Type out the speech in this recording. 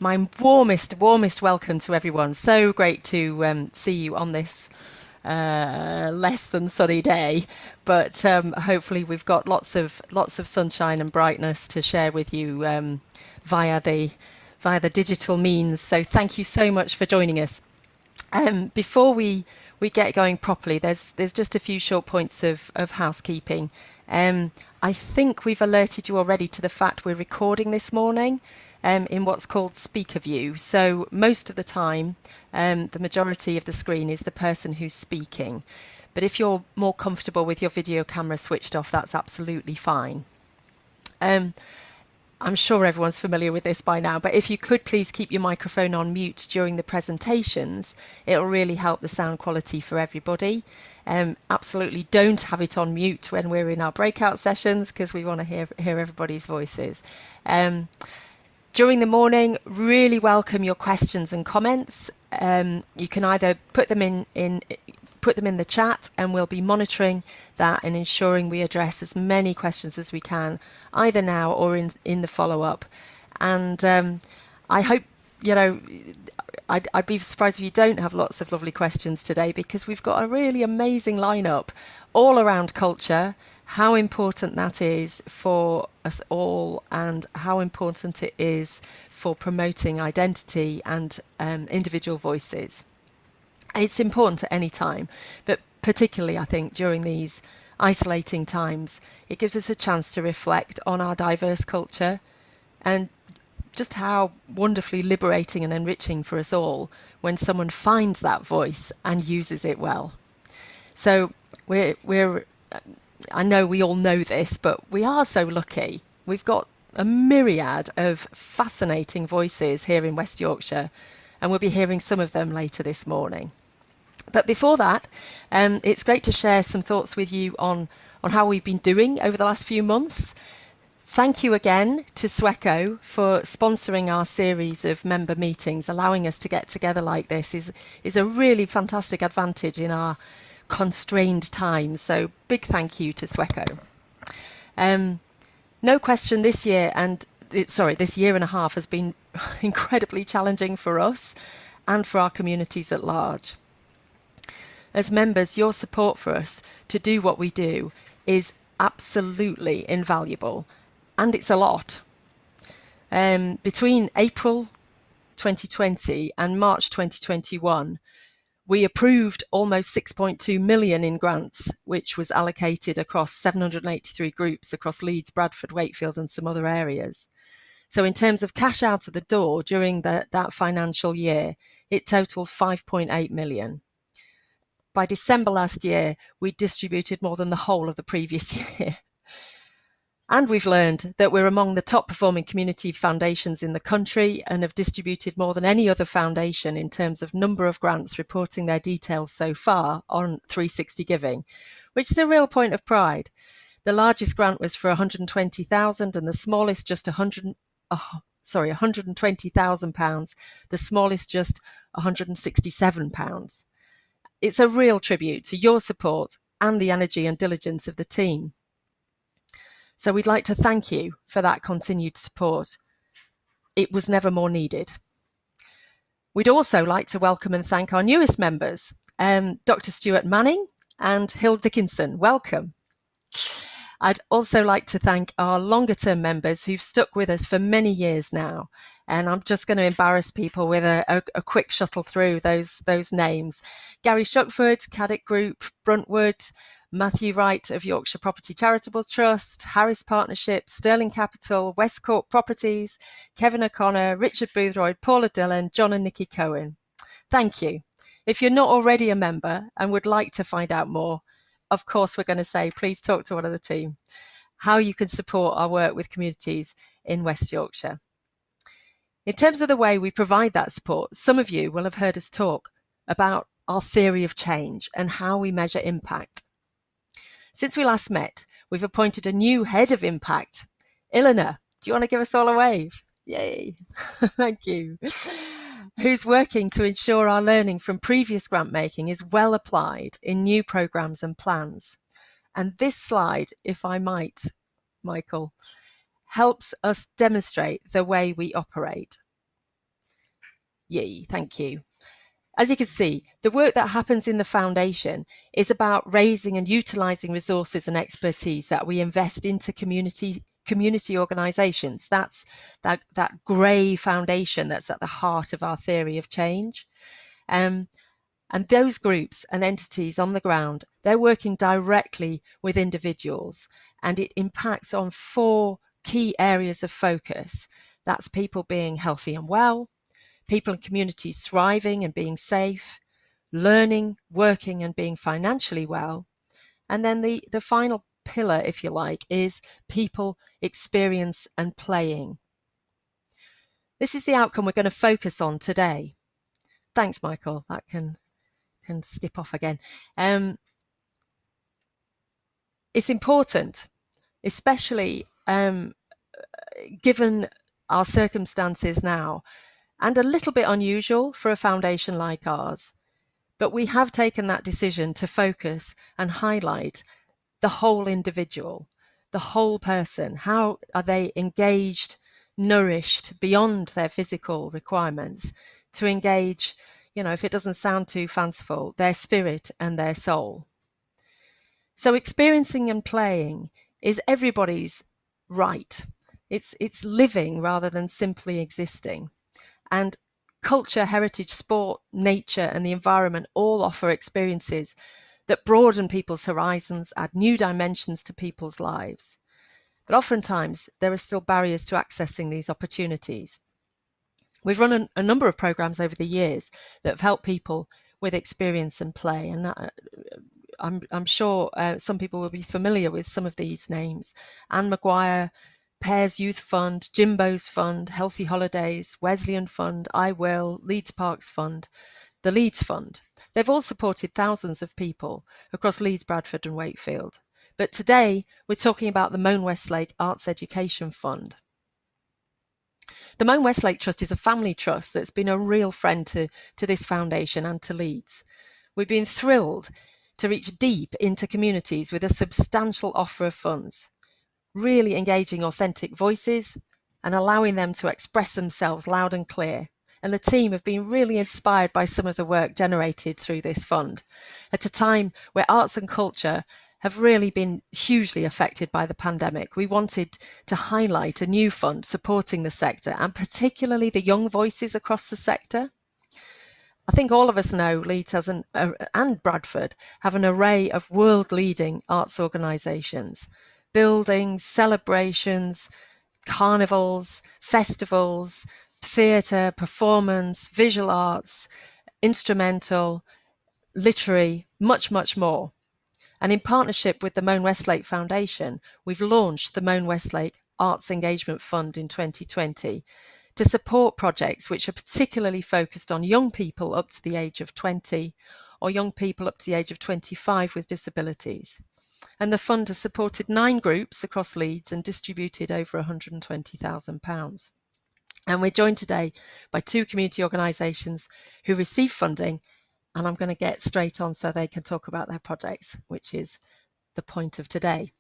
my warmest welcome to everyone. So great to see you on this less than sunny day, but hopefully we've got lots of sunshine and brightness to share with you via the digital means. So thank you so much for joining us. Before we get going properly, there's just a few short points of housekeeping. I think we've alerted you already to the fact we're recording this morning in what's called speaker view. So most of the time, the majority of the screen is the person who's speaking. But if you're more comfortable with your video camera switched off, that's absolutely fine. I'm sure everyone's familiar with this by now, but if you could please keep your microphone on mute during the presentations, it'll really help the sound quality for everybody. Absolutely don't have it on mute when we're in our breakout sessions because we want to hear everybody's voices. During the morning, really welcome your questions and comments. You can either put them in the chat, and we'll be monitoring that and ensuring we address as many questions as we can, either now or in the follow-up. And I hope, I'd be surprised if you don't have lots of lovely questions today, because we've got a really amazing lineup all around culture, how important that is for us all, and how important it is for promoting identity and individual voices. It's important at any time, but particularly I think during these isolating times, it gives us a chance to reflect on our diverse culture and just how wonderfully liberating and enriching for us all when someone finds that voice and uses it well. So I know we all know this, but we are so lucky. We've got a myriad of fascinating voices here in West Yorkshire, and we'll be hearing some of them later this morning. But before that, it's great to share some thoughts with you on how we've been doing over the last few months. Thank you again to SWECO for sponsoring our series of member meetings. Allowing us to get together like this is a really fantastic advantage in our constrained times. So big thank you to SWECO. No question this year this year and a half has been incredibly challenging for us and for our communities at large. As members, your support for us to do what we do is absolutely invaluable, and it's a lot. Between April 2020 and March 2021, we approved almost 6.2 million in grants, which was allocated across 783 groups across Leeds, Bradford, Wakefield and some other areas. So in terms of cash out of the door during that financial year, it totaled 5.8 million. By December last year, we distributed more than the whole of the previous year. And we've learned that we're among the top performing community foundations in the country and have distributed more than any other foundation in terms of number of grants reporting their details so far on 360 Giving, which is a real point of pride. The largest grant was for 120,000 and the smallest just £120,000, the smallest just £167. It's a real tribute to your support and the energy and diligence of the team. So we'd like to thank you for that continued support. It was never more needed. We'd also like to welcome and thank our newest members, Dr. Stuart Manning and Hill Dickinson. Welcome. I'd also like to thank our longer term members who've stuck with us for many years now. And I'm just going to embarrass people with a quick shuttle through those names. Gary Shuckford, Caddick Group, Bruntwood, Matthew Wright of Yorkshire Property Charitable Trust, Harris Partnership, Sterling Capital, Westcourt Properties, Kevin O'Connor, Richard Boothroyd, Paula Dillon, John and Nikki Cohen. Thank you. If you're not already a member and would like to find out more, of course, we're going to say, please talk to one of the team, how you can support our work with communities in West Yorkshire. In terms of the way we provide that support, some of you will have heard us talk about our theory of change and how we measure impact. Since we last met, we've appointed a new head of impact. Ilona, do you want to give us all a wave? Yay. Thank you. Who's working to ensure our learning from previous grant making is well applied in new programmes and plans. And this slide, if I might, Michael, helps us demonstrate the way we operate. Yay, thank you. As you can see, the work that happens in the foundation is about raising and utilising resources and expertise that we invest into community organisations. That's that grey foundation that's at the heart of our theory of change. And those groups and entities on the ground, they're working directly with individuals, and it impacts on 4 key areas of focus. That's people being healthy and well, people and communities thriving and being safe, learning, working and being financially well. And then the final pillar, if you like, is people, experience and playing. This is the outcome we're going to focus on today. Thanks, Michael. That can skip off again. It's important, especially given our circumstances now, and a little bit unusual for a foundation like ours. But we have taken that decision to focus and highlight the whole individual, the whole person. How are they engaged, nourished beyond their physical requirements to engage, if it doesn't sound too fanciful, their spirit and their soul. So experiencing and playing is everybody's right. It's living rather than simply existing. And culture, heritage, sport, nature, and the environment all offer experiences that broaden people's horizons, add new dimensions to people's lives. But oftentimes, there are still barriers to accessing these opportunities. We've run a number of programs over the years that have helped people with experience and play, and that, I'm sure some people will be familiar with some of these names. Anne Maguire, Pears Youth Fund, Jimbo's Fund, Healthy Holidays, Wesleyan Fund, I Will, Leeds Parks Fund, the Leeds Fund. They've all supported thousands of people across Leeds, Bradford and Wakefield. But today we're talking about the Moan Westlake Arts Education Fund. The Moan Westlake Trust is a family trust that's been a real friend to this foundation and to Leeds. We've been thrilled to reach deep into communities with a substantial offer of funds, really engaging authentic voices and allowing them to express themselves loud and clear. And the team have been really inspired by some of the work generated through this fund at a time where arts and culture have really been hugely affected by the pandemic. We wanted to highlight a new fund supporting the sector, and particularly the young voices across the sector. I think all of us know Leeds has and Bradford have an array of world-leading arts organisations, buildings, celebrations, carnivals, festivals, theatre, performance, visual arts, instrumental, literary, much, much more. And in partnership with the Moan Westlake Foundation, we've launched the Moan Westlake Arts Engagement Fund in 2020 to support projects which are particularly focused on young people up to the age of 20 or young people up to the age of 25 with disabilities. And the fund has supported 9 groups across Leeds and distributed over £120,000. And we're joined today by 2 community organisations who receive funding, and I'm going to get straight on so they can talk about their projects, which is the point of today.